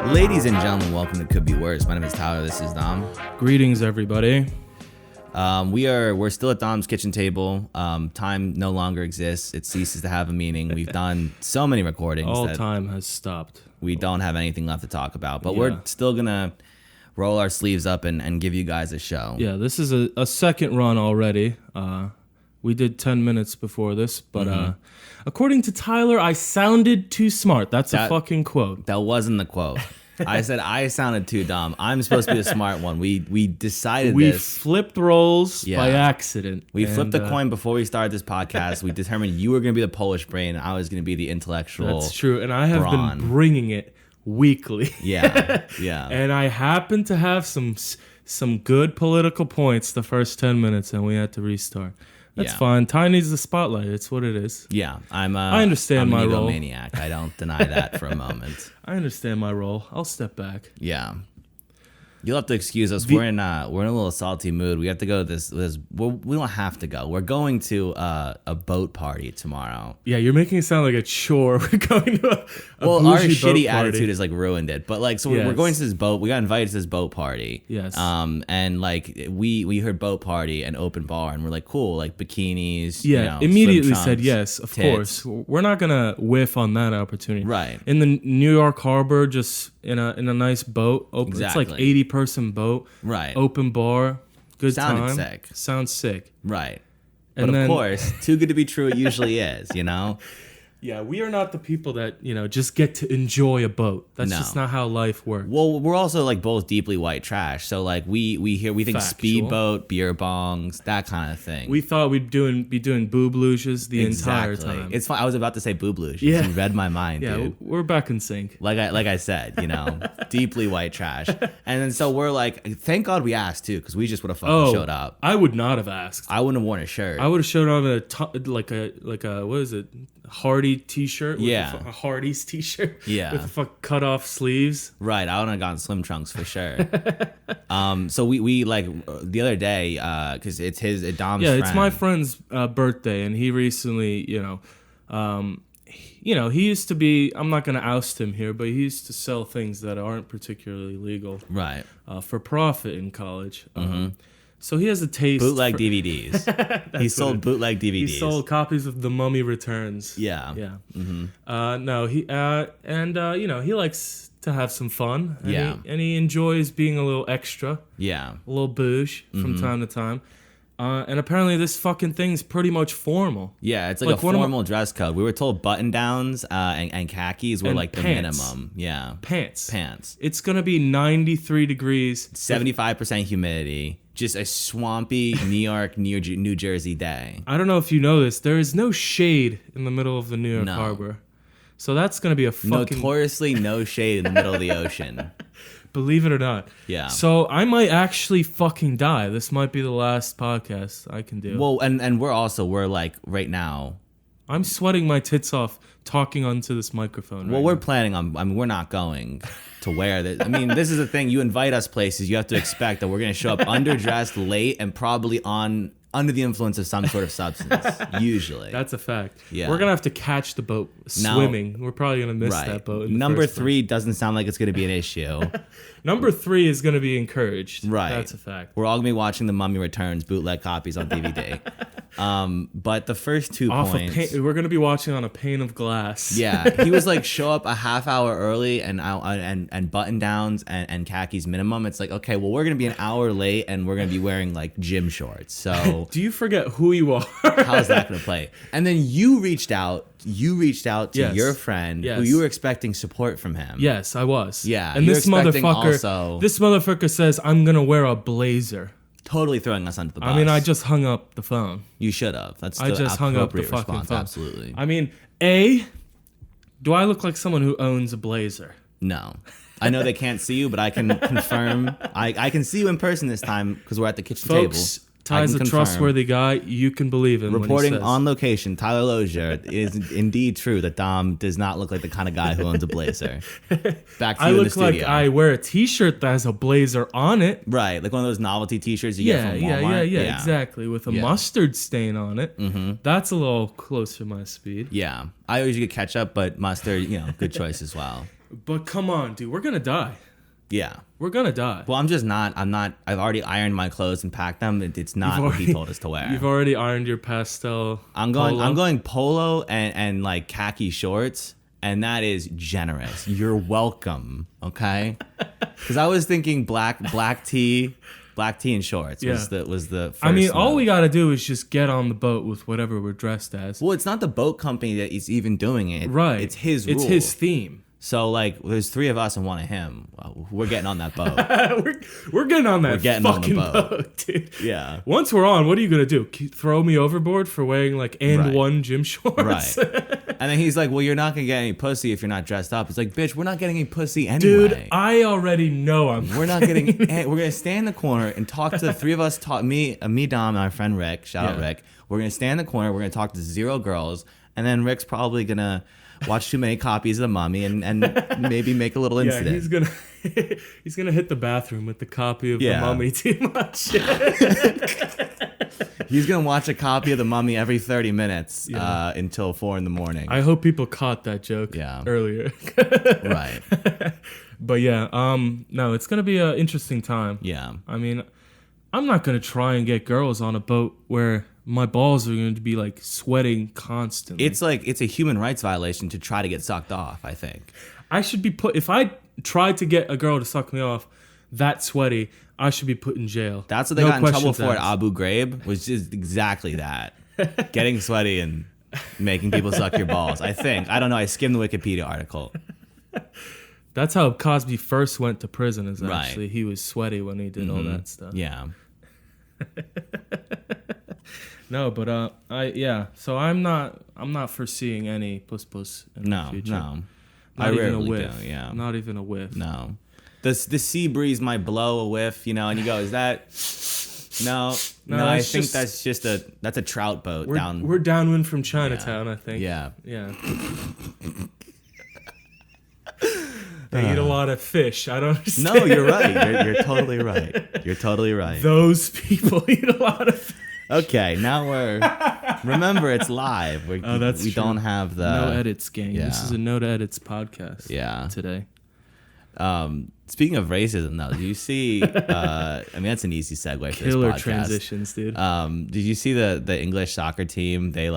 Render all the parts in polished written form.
Ladies and gentlemen, welcome to Could Be Worse. My name is Tyler. This is Dom. Greetings, everybody. We're still at Dom's kitchen table. Time no longer exists. It ceases to have a meaning. We've done so many recordings. All that time has stopped. We don't have anything left to talk about, but Yeah. we're still gonna roll our sleeves up and give you guys a show. Yeah, this is a second run already. We did 10 minutes before this, but according to Tyler, I sounded too smart. That's a fucking quote. That wasn't the quote. I said I sounded too dumb. I'm supposed to be the smart one. We decided We this. flipped roles Yeah. by accident. We flipped the coin before we started this podcast. We determined you were going to be the Polish brain. I was going to be the intellectual. That's true, and I have brawn. been bringing it weekly. Yeah, yeah. And I happen to have some good political points the first 10 minutes, and we had to restart. That's Yeah. fine. Ty needs the spotlight. It's what it is. Yeah, I understand I'm an my role. egomaniac. I don't deny that for a moment. I understand my role. I'll step back. Yeah, you'll have to excuse us. We're in a little salty mood. We have to go to this. We don't have to go. We're going to a boat party tomorrow. Yeah, you're making it sound like a chore. We're going to a Well, our bougie boat shitty party. attitude has like ruined it. But like, so we're Yes. going to this boat. We got invited to this boat party. Yes. And like we heard boat party and open bar, and we're like, cool, like bikinis. Yeah, you know, immediately swim said trunks, yes, of tits. course. We're not gonna whiff on that opportunity. Right. In the New York Harbor, just in a nice boat. Open. It's like Exactly. 80-person boat. Right. Open bar. Good Sounded time. sick. Sounds sick. Right. And But then- of course, too good to be true, it usually is, you know? Yeah, we are not the people that, just get to enjoy a boat. That's No. just not how life works. Well, we're also like both deeply white trash. So like we think Factual. speedboat, beer bongs, that kind of thing. We thought we'd be doing boob luges the entire Exactly. time. It's fun. I was about to say boobloosh. Yeah. You read my mind, yeah, dude. we're back in sync. Like I said, deeply white trash. And then so we're like, thank God we asked too, because we just would have fucking showed up. I would not have asked. I wouldn't have worn a shirt. I would have showed on like a what is it? Hardy t-shirt. With Yeah. a Hardy's t-shirt. Yeah. With the cut off sleeves. Right, I would have gotten swim trunks for sure. So we like the other day, because it's Dom's Yeah, friend. it's my friend's birthday, and he recently, he used to be. I'm not gonna oust him here, but he used to sell things that aren't particularly legal Right. for profit in college. So he has a taste. Bootleg for, DVDs. He sold bootleg DVDs. He sold copies of The Mummy Returns. Yeah. Yeah. No, he he likes to have some fun. And Yeah. he enjoys being a little extra, Yeah. a little bouge from time to time. And apparently this fucking thing's pretty much formal. Yeah, it's like a one of my- formal dress code. We were told button downs and khakis were And like the pants. minimum. Yeah. Pants. It's gonna be 93 degrees. 75% humidity. Just a swampy New York, New Jersey day. I don't know if you know this. There is no shade in the middle of the New York No. Harbor. So that's gonna be a fucking Notoriously no shade in the middle of the ocean. believe it or not. Yeah. So I might actually fucking die. This might be the last podcast I can do. Well, and we're like right now. I'm sweating my tits off talking onto this microphone. Well, right we're now. planning on. I mean, we're not going to wear this. I mean, this is the thing. You invite us places, you have to expect that we're going to show up underdressed, late, and probably under the influence of some sort of substance. Usually, That's a fact. Yeah. We're gonna have to catch the boat Now- swimming. We're probably gonna miss right. that boat. In the Number first 3 doesn't sound like it's going to be an issue. place. Number 3 is gonna be encouraged. Right. That's a fact. We're all going to be watching The Mummy Returns bootleg copies on DVD. But the first 2 Off points. we're gonna be watching on a pane of glass. Yeah, he was like, show up a half hour early and button downs and khakis minimum. It's like, okay, well, we're gonna be an hour late and we're gonna be wearing like gym shorts. So Do you forget who you are? how's that gonna play? And then you reached out to Yes. your friend who Yes. you were expecting support from him. Yes, I was. Yeah, And you're this expecting motherfucker. This motherfucker says I'm gonna wear a blazer. Totally throwing us under the bus. I mean, I just hung up the phone. You should have. That's I the just hung up the appropriate fucking response. phone. Absolutely. I mean, do I look like someone who owns a blazer? No. I know they can't see you, but I can confirm. I can see you in person this time because we're at the kitchen Folks, Ty's a confirm. trustworthy guy. You can believe him. Reporting when he says. on location, Tyler Lozier, is indeed true that Dom does not look like the kind of guy who owns a blazer. Back to I you in the look like studio. I wear a T-shirt that has a blazer on it. Right, like one of those novelty T-shirts you get Yeah, from yeah, Walmart. yeah, exactly. With a mustard stain on it. Mm-hmm. That's a little closer to my speed. Yeah, I always get ketchup, but mustard, good choice as well. But come on, dude, we're gonna die. Yeah. We're gonna die. Well, I'm not. I've already ironed my clothes and packed them. It's not what he told us to wear. You've already ironed your pastel. I'm going polo and like khaki shorts, and that is generous. You're welcome. Okay. Because I was thinking black tea and shorts was the first I mean, all move. we gotta do is just get on the boat with whatever we're dressed as. Well, it's not the boat company that is even doing it. Right. It's his rule. It's his theme. So like, there's 3 of us and 1 of him. Well, we're getting on that boat. We're getting on that We're getting on the fucking boat. boat, dude. Yeah. Once we're on, what are you gonna do? Throw me overboard for wearing like Right. one gym shorts? Right. And then he's like, well, you're not going to get any pussy if you're not dressed up. It's like, bitch, we're not getting any pussy anyway. Dude, I already know We're not getting, we're going to stay in the corner and talk to the 3 of us, me, Dom, and our friend Rick, shout out Rick. We're going to stand in the corner, we're going to talk to 0 girls, and then Rick's probably going to watch too many copies of The Mummy and maybe make a little incident. he's gonna hit the bathroom with the copy of Yeah. The Mummy too much. He's going to watch a copy of The Mummy every 30 minutes until 4 in the morning. I hope people caught that joke earlier. Right. But yeah, no, it's gonna be an interesting time. Yeah. I mean, I'm not gonna try and get girls on a boat where my balls are going to be like sweating constantly. It's a human rights violation to try to get sucked off, I think. I should be put, if I tried to get a girl to suck me off that sweaty, I should be put in jail. That's what they got in trouble questions for at asked. Abu Ghraib, was just exactly that. Getting sweaty and making people suck your balls. I think. I don't know. I skimmed the Wikipedia article. That's how Cosby first went to prison, is Right. actually he was sweaty when he did all that stuff. Yeah. No, but so I'm not foreseeing any puss in the future. No. Not I even a rarely whiff. do, yeah. Not even a whiff. No. The sea breeze might blow a whiff, and you go, is that... No, I it's think just- that's a trout boat down... We're downwind from Chinatown, I think. Yeah. Yeah. They eat a lot of fish. I don't understand. No, you're right. You're totally right. You're totally right. Those people eat a lot of fish. Okay, now remember, it's live. We That's true. don't have the... No edits, gang. yeah. This is a no edits podcast. Yeah. Today. Speaking of racism, though, do you see? I mean, that's an easy segue for Killer this podcast. transitions, dude. Did you see the English soccer team? They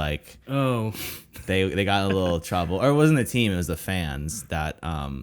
they got in a little trouble, or it wasn't the team; it was the fans that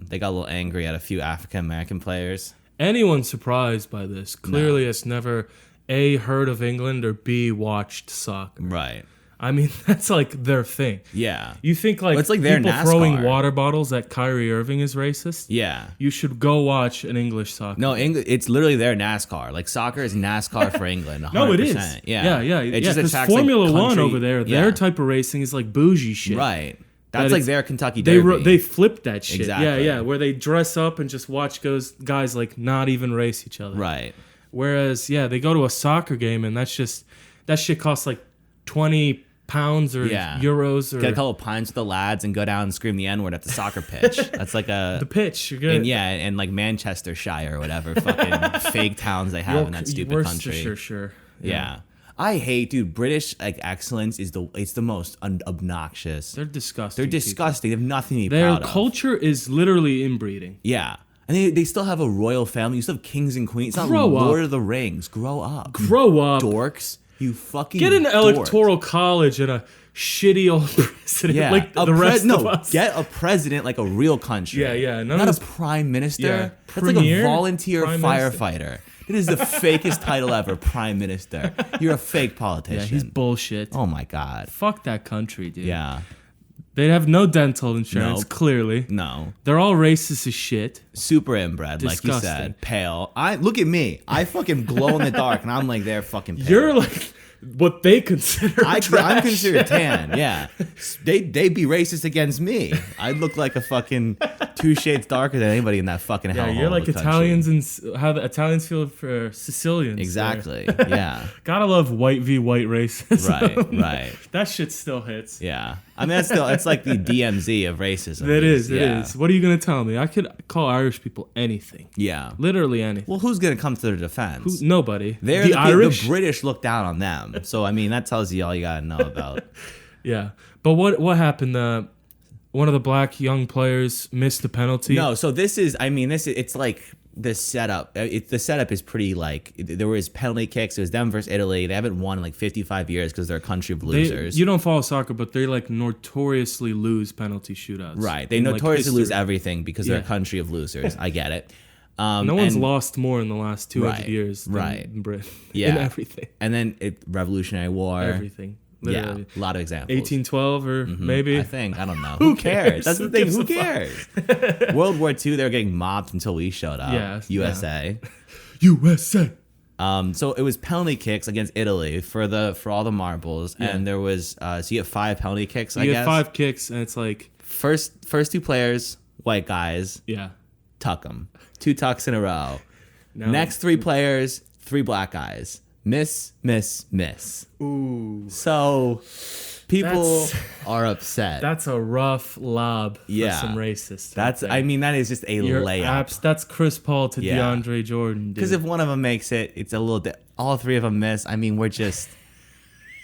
they got a little angry at a few African American players. Anyone surprised by this clearly has never A, heard of England, or B, watched soccer. Right. I mean, that's like their thing. Yeah. You think like, Well, it's like their people NASCAR. throwing water bottles at Kyrie Irving is racist? Yeah. You should go watch an English soccer. No, it's literally their NASCAR. Like soccer is NASCAR for England. 100%. No, it is. Yeah. Yeah. It just Because attracts, like, Formula One country- over there, yeah. their type of racing is like bougie shit. Right. That That's like it's- their Kentucky They Derby. they flipped that shit. Exactly. Yeah, where they dress up and just watch guys like not even race each other. Right. Whereas, they go to a soccer game and that shit costs like 20 pounds or euros or Get a couple of pints with the lads and go down and scream the N-word at the soccer pitch. That's like the pitch. You're good. and like Manchestershire or whatever fucking fake towns they have in that stupid country. Sure. Yeah. I hate, dude. British like excellence is the most obnoxious. They're disgusting. They're disgusting. They have nothing to be Their proud of. culture is literally inbreeding. Yeah. And they still have a royal family. You still have kings and queens. It's not Grow Lord up. of the Rings. Grow up. Grow up. Dorks. You fucking Get an dorks. electoral college and a shitty old president Yeah. like the rest of us. Get a president like a real country. Yeah. None Not of a this- prime minister. Yeah. That's like a Premier? volunteer Prime minister. firefighter. It is the fakest title ever, prime minister. You're a fake politician. Yeah, he's bullshit. Oh my god. Fuck that country, dude. Yeah. They have no dental insurance, Nope. clearly. No. They're all racist as shit. Super inbred, like you Disgusting. said. Pale. Look at me. I fucking glow in the dark, and I'm like they're fucking pale. You're like what they consider I'm trash. considered tan. Yeah, they'd be racist against me. I look like a fucking 2 shades darker than anybody in that fucking Yeah, hellhole you're like of a country. Italians and how the Italians feel for Sicilians. Exactly. there. Yeah. Gotta love white v white racism. Right. That shit still hits. Yeah. I mean, it's like the DMZ of racism. It is. Yeah. What are you gonna tell me? I could call Irish people anything. Yeah. Literally anything. Well, who's gonna come to their defense? Nobody. They're the the Irish. The British look down on them. So I mean, that tells you all you gotta know about. Yeah, but what happened? One of the black young players missed the penalty. No, so it's like the setup. The setup is pretty like there was penalty kicks. It was them versus Italy. They haven't won in like 55 years because they're a country of losers. You don't follow soccer, but they like notoriously lose penalty shootouts. Right. They in, like, notoriously lose history. everything because they're a Yeah. country of losers. I get it. No one's and- lost more in the last 200 Right, years than right. Britain. Yeah. In everything. And then Revolutionary War. Everything. Yeah, Literally. a lot of examples. 1812 or maybe. I think. I don't know. Who cares? That's the Who thing. gives Who a fuck? cares? World War II, they were getting mobbed until we showed up. Yeah, USA. USA. So it was penalty kicks against Italy for all the marbles, Yeah. and there was so you get 5 penalty kicks. I You guess get 5 kicks and it's like, first 2 players, white guys, yeah. tuck them. 2 tucks in a row. Now, Next 3 players, 3 black guys. Miss. Ooh. So people That's- are upset. That's a rough lob for Yeah. some racists. That's right there. I mean that is just a layup. That's Chris Paul to Yeah. DeAndre Jordan. Because if one of them makes it, it's a little. All 3 of them miss. I mean, we're just.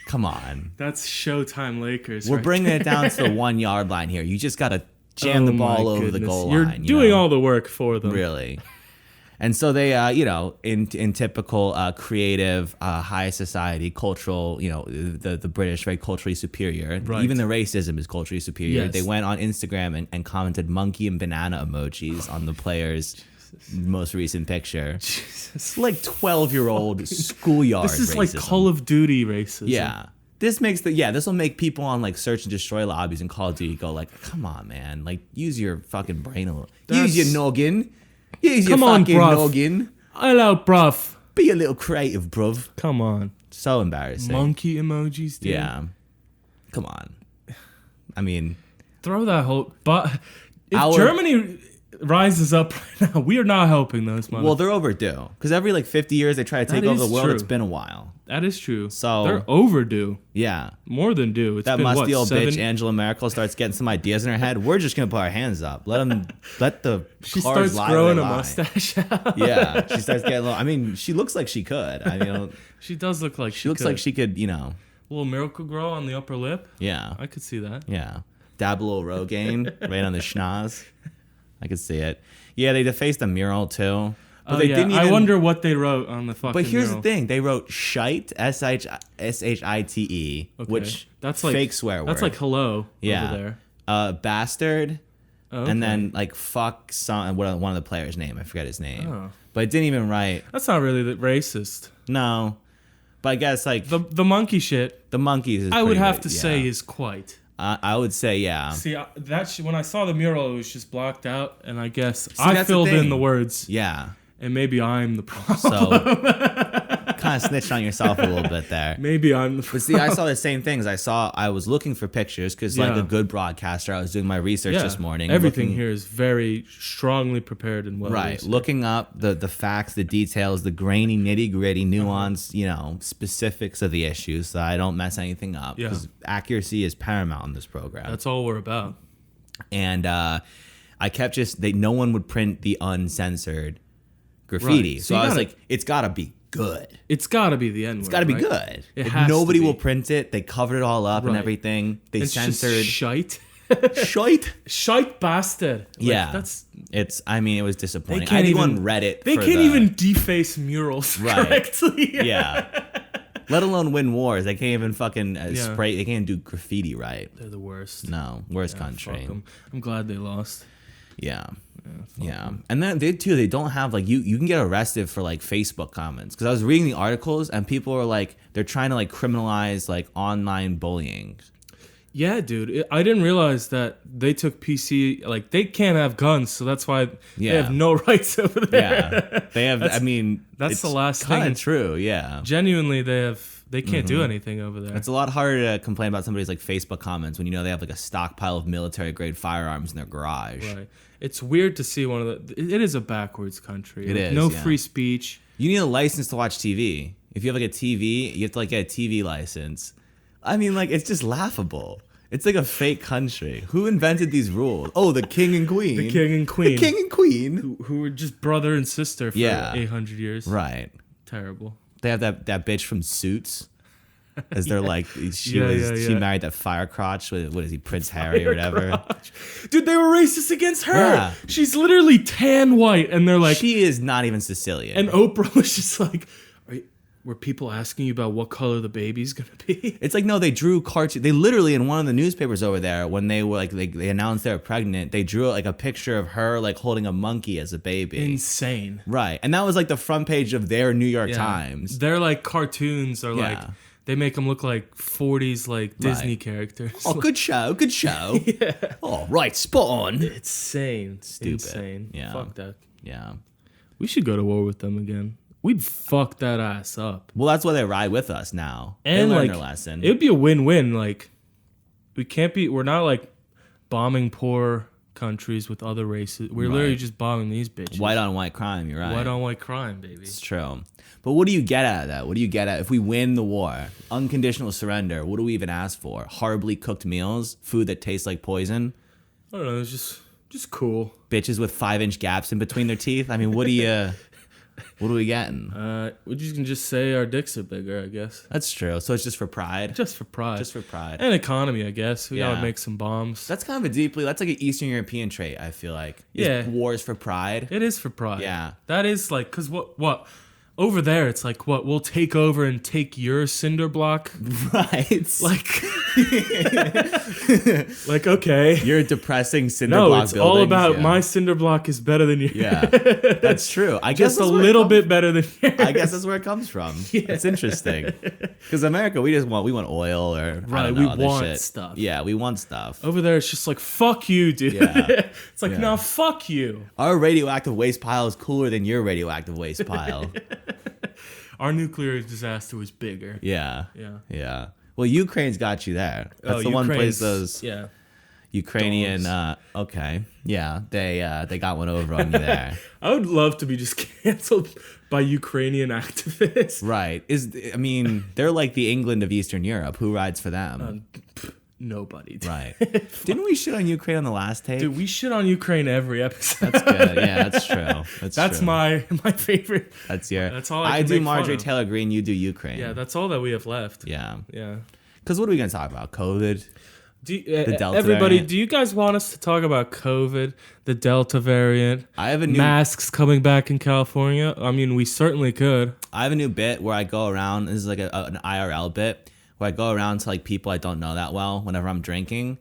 Come on, that's Showtime Lakers. we're right bringing it down to the 1 yard line here. You just gotta jam the Oh ball my over the goodness. goal You're line. doing all the work for them. really. And so they, in typical creative, high society, cultural, the British, very culturally superior. Right. Even the racism is culturally superior. Yes. They went on Instagram and commented monkey and banana emojis on the player's most recent picture. Jesus. Like 12-year-old schoolyard This is racism. like Call of Duty racism. Yeah. This will make people on like search and destroy lobbies in Call of Duty go like, come on, man. Like, use your fucking brain a little. Use your noggin. Use your Come on, fucking bruv. noggin. Hello, bruv. Be a little creative, bruv. Come on. So embarrassing. Monkey emojis, dude. Yeah. Come on. I mean, Throw that whole. But if Our- Germany rises up right now, we are not helping those motherfuckers. well, they're overdue. Because every like 50 years they try to take That over the is world. true. It's been a while. That is true. So- they're overdue. Yeah. More than due. It's That been, musty what, old 7? bitch Angela Merkel starts getting some ideas in her head. We're just gonna put our hands up. Let the She cars starts lie growing where a they lie. mustache. Yeah, she starts getting a little. I mean, she looks like she could. I mean, She does look like she looks like she could. little miracle grow on the upper lip. Yeah, I could see that. yeah. Dab a little Rogaine right on the schnoz. I could see it. Yeah, they defaced a mural too. But they didn't even. I wonder what they wrote on the fucking. But here's mural. the thing: they wrote "shite" shite, Okay. which That's like fake swear word. That's like hello yeah, over there. bastard. Oh, okay. And then like fuck one of the players' name. I forget his name. Oh. But it didn't even write. That's not really that racist. No. But I guess like The monkey shit. the monkeys. Is I would pretty have ra- to yeah. say is quite. I would say yeah. See when I saw the mural, it was just blocked out, and I guess See, I that's the filled in thing. the words, Yeah. and maybe I'm the problem. So kind of snitched on yourself a little bit there. Maybe I'm the But see, I saw the same things. I was looking for pictures because, like Yeah. a good broadcaster, I was doing my research this morning. Everything looking- here is very strongly prepared and well. Right. researched. Looking up the facts, the details, the grainy, nitty gritty, nuance, specifics of the issues so I don't mess anything up. Yeah. Because accuracy is paramount in this program. That's all we're about. And I kept no one would print the uncensored graffiti. Right. So So you I was gotta- like, it's got to be good. It's got to be the N word. It's got to be good. It If has to nobody be. will print it. They covered it all up and Right. everything. They It's just censored shite. shite. Shite bastard. Like, Yeah, that's it was disappointing. can't I think on even- Reddit. they for can't the- even deface murals Right. correctly. Yeah. Let alone win wars. They can't even fucking Yeah. spray. They can't do graffiti right. They're the worst. No, worst Fuck country. 'em. I'm glad they lost. Yeah. Yeah. And then they don't have like you can get arrested for like Facebook comments because I was reading the articles and people are like they're trying to like criminalize like online bullying. Yeah, dude. I didn't realize that they took PC. Like they can't have guns, so that's why Yeah. they have no rights over there. Yeah. They have I mean that's it's the last kind thing. of true, yeah. Genuinely, they have They can't do anything over there. It's a lot harder to complain about somebody's like Facebook comments when you know they have like a stockpile of military grade firearms in their garage. Right. It's weird to see one of the. It is a backwards country. It is, no yeah. free speech. You need a license to watch TV. If you have like a TV, you have to like get a TV license. I mean, like, it's just laughable. It's like a fake country. Who invented these rules? Oh, the king and queen. The king and queen. The king and queen. Who were just brother and sister for 800 years. Right. Terrible. They have that bitch from Suits. As they're like, she married that fire crotch with, what is he, Prince Harry or whatever. Dude, they were racist against her. Yeah. She's literally tan white, and they're like, she is not even Sicilian. and Oprah was just like, were people asking you about what color the baby's gonna be? It's like, no, they drew cartoon. They literally, in one of the newspapers over there, when they were like, they announced they were pregnant, they drew like a picture of her like holding a monkey as a baby. Insane. Right. And that was like the front page of their New York Times. Their like cartoons are like, they make them look like 40s like Disney characters. Oh, good show. Good show. Yeah. Oh, right. Spot on. Insane. Stupid. Insane. Yeah. Fuck that. Yeah. We should go to war with them again. We'd fuck that ass up. Well, that's why they ride with us now. And they learned like, their lesson. it would be a win-win. Like, we're not like bombing poor countries with other races. We're literally just bombing these bitches. White on white crime, you're right. White on white crime, baby. It's true. But what do you get out of that? What do you get at if we win the war? Unconditional surrender. What do we even ask for? Horribly cooked meals? Food that tastes like poison? I don't know. It's just cool. Bitches with 5-inch gaps in between their teeth? I mean, what are we getting? We can just say our dicks are bigger, I guess. That's true. So it's just for pride? Just for pride. Just for pride. And economy, I guess. We gotta make some bombs. That's kind of that's like an Eastern European trait, I feel like. Yeah. Wars for pride. It is for pride. Yeah. That is like, because what? Over there, it's like, what? We'll take over and take your cinder block? Right. Like okay. You're a depressing cinder block No, it's buildings. all about my cinder block is better than yours. Yeah. That's true. I guess Just a little bit better than yours. I guess that's where it comes from. Yeah. It's interesting. Because America, we want oil or I don't know, we other want shit. stuff. Yeah, we want stuff. Over there, it's just like, fuck you, dude. Yeah. It's like, no, fuck you. Our radioactive waste pile is cooler than your radioactive waste pile. Our nuclear disaster was bigger. Yeah. Yeah. Yeah. Well, Ukraine's got you there. That's the one place those Ukrainian. Okay. Yeah. They got one over on you there. I would love to be just canceled by Ukrainian activists. Right. They're like the England of Eastern Europe. Who rides for them? Nobody. Dude. Right. Didn't we shit on Ukraine on the last tape? Dude, we shit on Ukraine every episode. That's good. Yeah, that's true. That's true. my favorite. That's all. I do Marjorie Taylor Greene. You do Ukraine. Yeah, that's all that we have left. Yeah. Yeah. Because what are we gonna talk about? COVID. The Delta everybody, variant? Do you guys want us to talk about COVID, the Delta variant? I have a new masks coming back in California. I mean, we certainly could. I have a new bit where I go around. This is like an IRL bit where I go around to like people I don't know that well whenever I'm drinking.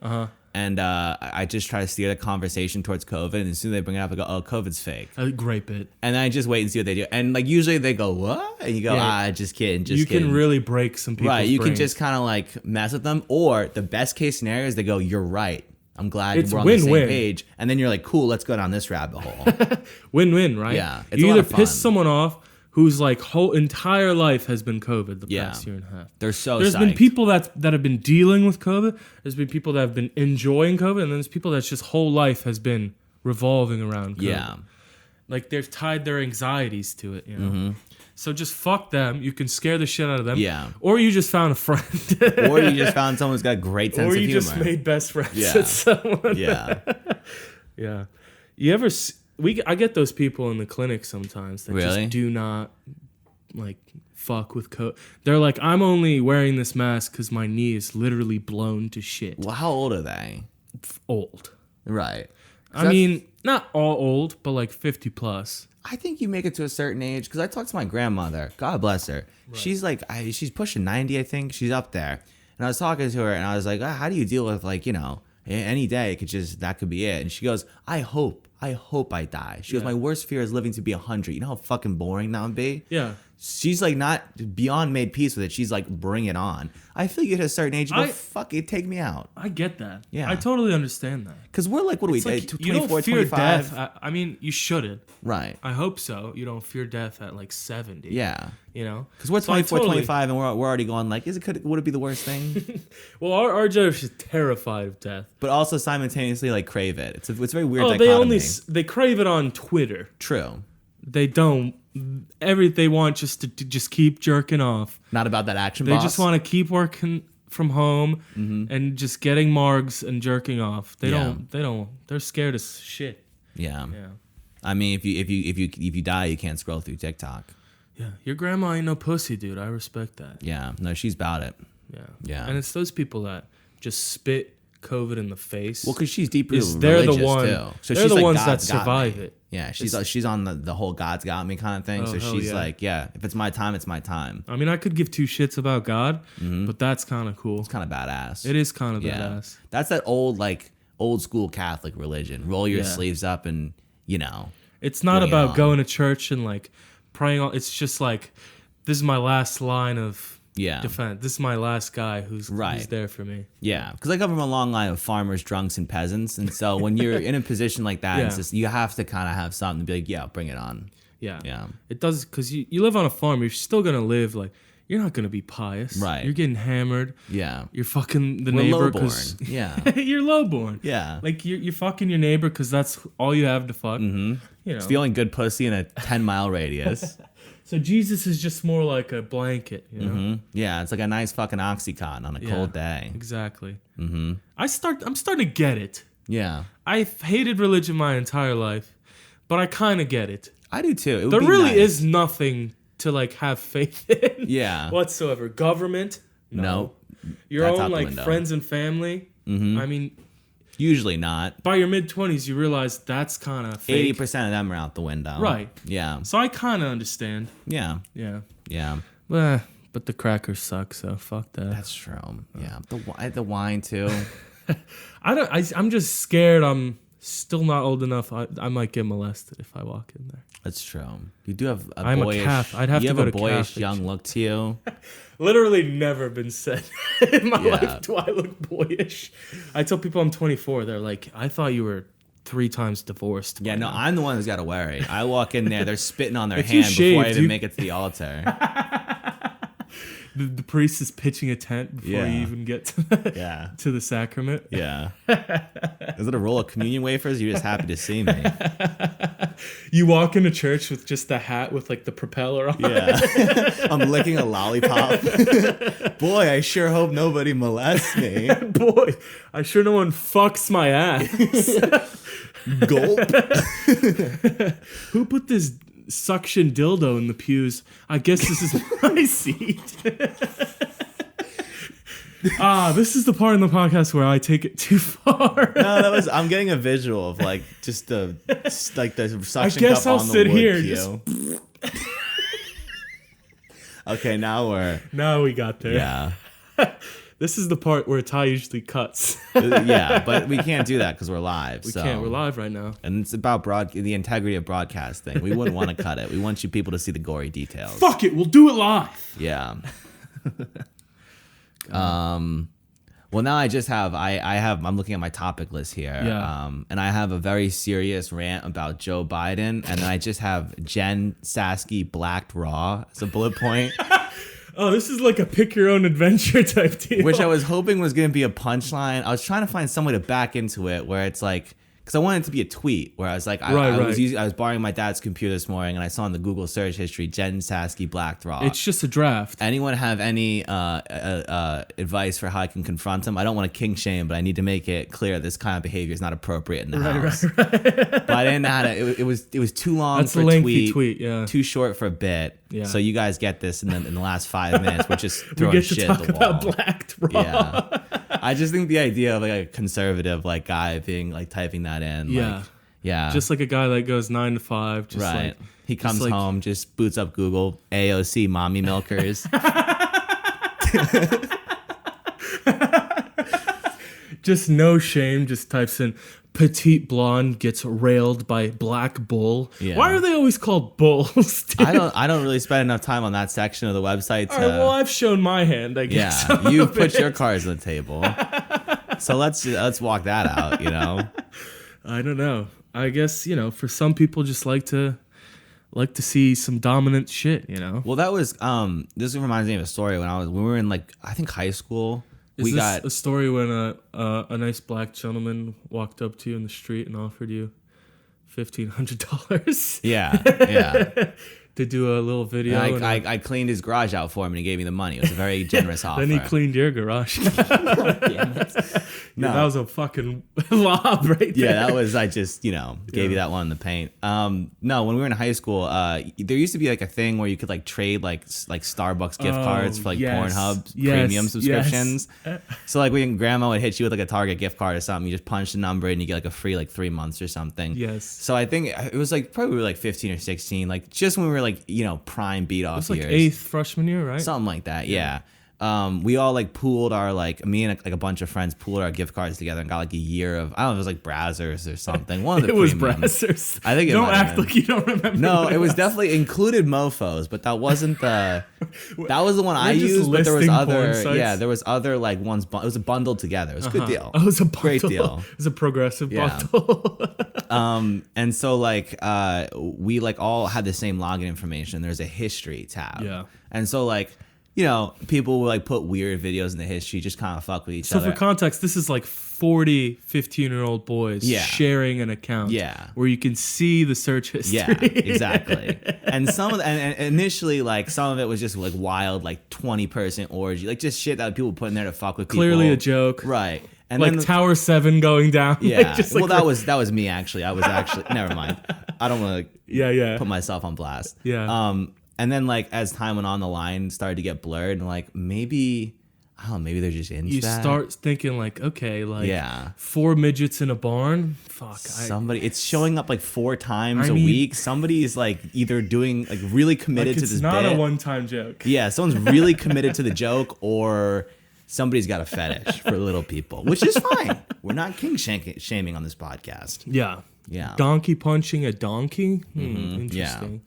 And I just try to steer the conversation towards COVID. And as soon as they bring it up, I go, oh, COVID's fake. A great bit. And then I just wait and see what they do. And like usually they go, what? And you go, just kidding, just kidding. You can really break some people's Right, you brains. can just kind of like mess with them. Or the best case scenario is they go, you're right. I'm glad it's we're on win-win. the same page. And then you're like, cool, let's go down this rabbit hole. Win-win, right? Yeah. You either piss someone off whose like whole entire life has been COVID the past year and a half. There's been people that have been dealing with COVID. There's been people that have been enjoying COVID, and then there's people that's just whole life has been revolving around COVID. Yeah. Like they've tied their anxieties to it, you know. So just fuck them. You can scare the shit out of them. Yeah. Or you just found a friend. Or you just found someone who's got a great sense of humor. Or you just made best friends with someone. Yeah. Yeah. You ever... I get those people in the clinic sometimes that just do not like fuck with COVID. They're like, I'm only wearing this mask because my knee is literally blown to shit. Well, how old are they? Old. Right. I mean, not all old, but like 50 plus. I think you make it to a certain age because I talked to my grandmother. God bless her. Right. She's like, she's pushing 90, I think. She's up there. And I was talking to her and I was like, how do you deal with like, you know, any day that could be it. And she goes, I hope I die. She goes, my worst fear is living to be 100. You know how fucking boring that would be? Yeah. she's like not beyond made peace with it. She's like, bring it on. I feel you hit a certain age, you go, fuck it, take me out. I get that. Yeah. I totally understand that. Because we're like, what are we, Like, 24, you don't fear 25? death. I mean, you shouldn't. Right. I hope so. You don't fear death at like 70. Yeah. You know? Because we're So I 24, totally- 25, and we're already going like, would it be the worst thing? Well, our generation is terrified of death. But also simultaneously like crave it. It's a very weird Oh, dichotomy. they crave it on Twitter. True. They don't. They want just to just keep jerking off. Not about that action They boss. just want to keep working from home and just getting margs and jerking off. They Yeah. don't. They're scared as shit. Yeah. Yeah. I mean, if you die, you can't scroll through TikTok. Yeah. Your grandma ain't no pussy, dude. I respect that. Yeah. No, she's about it. Yeah. Yeah. And it's those people that just spit COVID in the face. Well, because she's deeply they're religious the one. too. So they're she's the like, ones God's that got survive me. it. Yeah, she's on the whole God's got me kind of thing. Oh, So hell she's yeah. like, yeah, if it's my time, it's my time. I mean, I could give two shits about God, but that's kind of cool. It's kind of badass. It is kind of Yeah. badass. That's that old school Catholic religion. Roll your Yeah. sleeves up and It's not Bring it about on. going to church and like praying. It's just like, this is my last line of Yeah. defense. This is my last guy who's Right. there for me. Yeah, because I come from a long line of farmers, drunks, and peasants, and so when you're in a position like that, it's Yeah. just you have to kind of have something to be like, yeah, bring it on. Yeah. Yeah. It does, because you live on a farm. You're still going to live like, you're not going to be pious. Right. You're getting hammered. Yeah, You're fucking the we're neighbor. lowborn. 'Cause- Yeah, you're lowborn. yeah. Like you're fucking your neighbor because that's all you have to fuck. Mm-hmm. You know. Stealing good pussy in a 10-mile radius. So Jesus is just more like a blanket. You know. Hmm. Yeah, it's like a nice fucking Oxycontin on a Yeah, cold day. Exactly. Mm-hmm. I'm starting to get it. Yeah, I've hated religion my entire life, but I kind of get it. I do too. It would There be really nice. is nothing to like have faith in. Yeah. Whatsoever. Government. No. Your That's out own the like window. friends and family. Mhm. I mean, Usually not. by your mid-20s, you realize that's kind of fake. 80% of them are out the window. Right. Yeah. So I kind of understand. Yeah. Yeah. Yeah. But the crackers suck, so fuck that. That's true. Yeah. The wine too. I'm just scared. I'm still not old enough. I might get molested if I walk in there. That's true. You do have a I'm a boyish. Catholic. I'd have you to have go a to boyish Catholic. young look to you. Literally never been said in my Yeah. life. Do I look boyish? I tell people I'm 24. They're like, I thought you were 3 times divorced. Yeah, by no, now." I'm the one who's got to worry. I walk in there, they're spitting on their If you hand before I shaved, even you- make it to the altar. The priest is pitching a tent before Yeah. you even get to the, Yeah. to the sacrament. Yeah. Is it a roll of communion wafers? You're just happy to see me. You walk into church with just the hat with like the propeller on. Yeah. I'm licking a lollipop. Boy, I sure hope nobody molests me. Boy, I sure no one fucks my ass. Gulp. Who put this suction dildo in the pews? I guess this is my seat. This is the part in the podcast where I take it too far. No, I'm getting a visual of like just the suction guess cup I'll on the sit wood here, pew. Okay, now We got there. yeah. This is the part where Ty usually cuts. Yeah, but we can't do that because we're live. We can't. We're live right now. And it's about the integrity of broadcasting. We wouldn't want to cut it. We want you people to see the gory details. Fuck it. We'll do it live. Yeah. Well, now I just have I'm looking at my topic list here. Yeah. And I have a very serious rant about Joe Biden, and then I just have Jen Psaki blacked raw as a bullet point, Oh, this is like a pick your own adventure type deal. which I was hoping was going to be a punchline. I was trying to find some way to back into it where it's like, because I wanted it to be a tweet where I was like, I was borrowing my dad's computer this morning and I saw in the Google search history Jen Psaki blacked raw. It's just a draft. Anyone have any advice for how I can confront him? I don't want to king shame, but I need to make it clear this kind of behavior is not appropriate in the house. But I didn't know how to. It was too long That's for a a lengthy tweet, yeah. too short for a bit. Yeah. So you guys get this in the last 5 minutes. We're just We throwing get to shit talk at the about wall. blacked raw. Yeah. I just think the idea of like a conservative like guy being like typing that in. Yeah. Like, yeah. Just like a guy that goes 9 to 5. Just right. like He comes like- home, just boots up Google, AOC mommy milkers. just no shame. Just types in petite blonde gets railed by black bull. Yeah. Why are they always called bulls? Dude? I don't really spend enough time on that section of the website. All right, well, I've shown my hand, I guess. Yeah, you put your cards on the table. So let's walk that out, you know. I don't know. I guess, you know, for some people just like to see some dominant shit, you know. Well, that was this reminds me of a story when we were in like I think high school. Is this a story when a nice black gentleman walked up to you in the street and offered you $1,500? Yeah. To do a little video. I cleaned his garage out for him and he gave me the money. It was a very generous offer. Then he cleaned your garage. No, that was a fucking lob right there. Yeah, that was I just gave you that one in the paint. No, when we were in high school, there used to be like a thing where you could like trade like Starbucks gift cards for like Pornhub premium subscriptions. Yes. So like when grandma would hit you with like a Target gift card or something, you just punch the number and you get like a free like 3 months or something. Yes. So I think it was like probably we were like 15 or 16, like just when we were like prime beat off years. Like 8th freshman year, right? Something like that. Yeah. We all like pooled our me and like a bunch of friends pooled our gift cards together and got like a year of I don't know, it was like Brazzers or something. One of the it was Brazzers. I think it don't act like you don't remember. No, it was definitely included Mofos, but that wasn't the that was the one I used. But there was other like ones. It was bundled together. It was a good deal. It was a bundle. Great deal. It was a progressive bundle. And so like we like all had the same login information. There's a history tab. Yeah. And so like. People would like put weird videos in the history, just kind of fuck with each other. So for context, this is like 40 15-year-old boys sharing an account where you can see the search history. Yeah, exactly. And and initially like some of it was just like wild, like 20-person orgy, like just shit that people put in there to fuck with people. Clearly a joke. Right. And like Tower 7 going down. Yeah. That was me actually. I was actually never mind. I don't want to put myself on blast. Yeah. And then like as time went on, the line started to get blurred and like maybe they're just into that. You start thinking like, okay, like 4 midgets in a barn. Fuck. It's showing up like 4 times a week. Somebody is like either doing like really committed to this it's not bit. A one-time joke. Yeah, someone's really committed to the joke or somebody's got a fetish for little people, which is fine. We're not king shaming on this podcast. Yeah. Yeah. Donkey punching a donkey? Interesting. Yeah.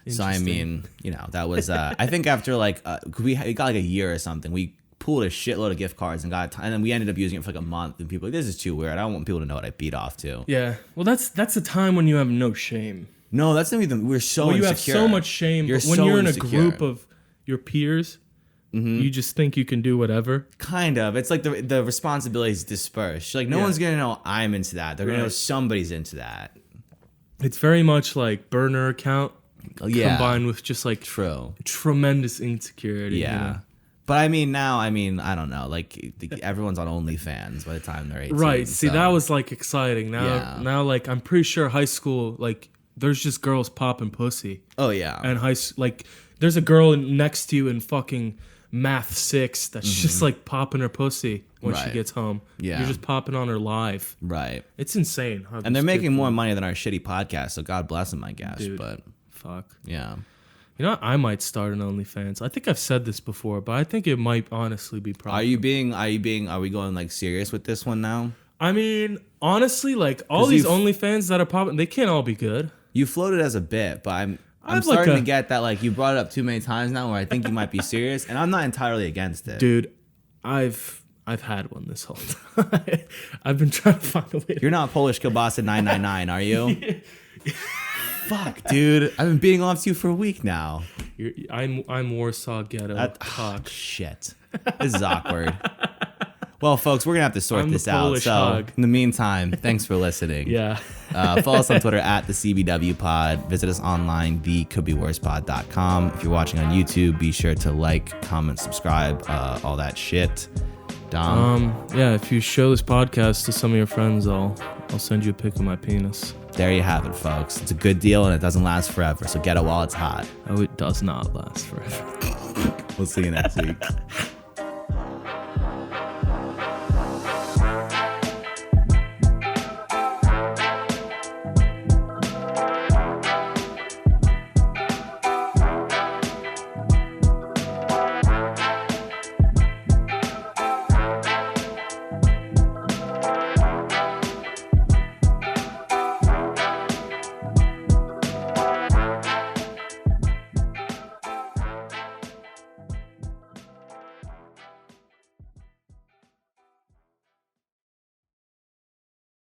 So I mean, that was I think after like we got like a year or something, we pulled a shitload of gift cards and and then we ended up using it for like a month. And people were like, this is too weird. I don't want people to know what I beat off to. Yeah, well, that's a time when you have no shame. No, that's not even. We're so insecure. You have so much shame. But when you're in a group of your peers, you just think you can do whatever. Kind of. It's like the responsibility is dispersed. Like no one's gonna know I'm into that. They're gonna know somebody's into that. It's very much like burner account. Combined with just like tremendous insecurity. Yeah. But I mean, now, I don't know. Like, everyone's on OnlyFans by the time they're 18. Right. See, that was like exciting. Now, like, I'm pretty sure high school, like, there's just girls popping pussy. Oh, yeah. And like, there's a girl next to you in fucking Math 6 that's just like popping her pussy when she gets home. Yeah. You're just popping on her live. Right. It's insane. And they're making more money than our shitty podcast, so God bless them, I guess. Dude. But. Fuck. Yeah. You know what? I might start an OnlyFans. I think I've said this before, but I think it might honestly be profitable. Are we going like serious with this one now? I mean, honestly, like all these OnlyFans that are popping, they can't all be good. You floated as a bit, but I'm starting to get that like you brought it up too many times now where I think you might be serious, and I'm not entirely against it. Dude, I've had one this whole time. I've been trying to find a way. You're not Polish Kielbasa 999, are you? Fuck, dude. I've been beating off to you for a week now. I'm Warsaw Ghetto. Shit. This is awkward. Well, folks, we're going to have to sort this out. So, hog. In the meantime, thanks for listening. Yeah. Follow us on Twitter at the CBW Pod. Visit us online, thecouldbeworspod.com. If you're watching on YouTube, be sure to like, comment, subscribe, all that shit. Dom? Yeah, if you show this podcast to some of your friends, I'll send you a pic of my penis. There you have it, folks. It's a good deal and it doesn't last forever, so get it while it's hot. Oh, it does not last forever. We'll see you next week.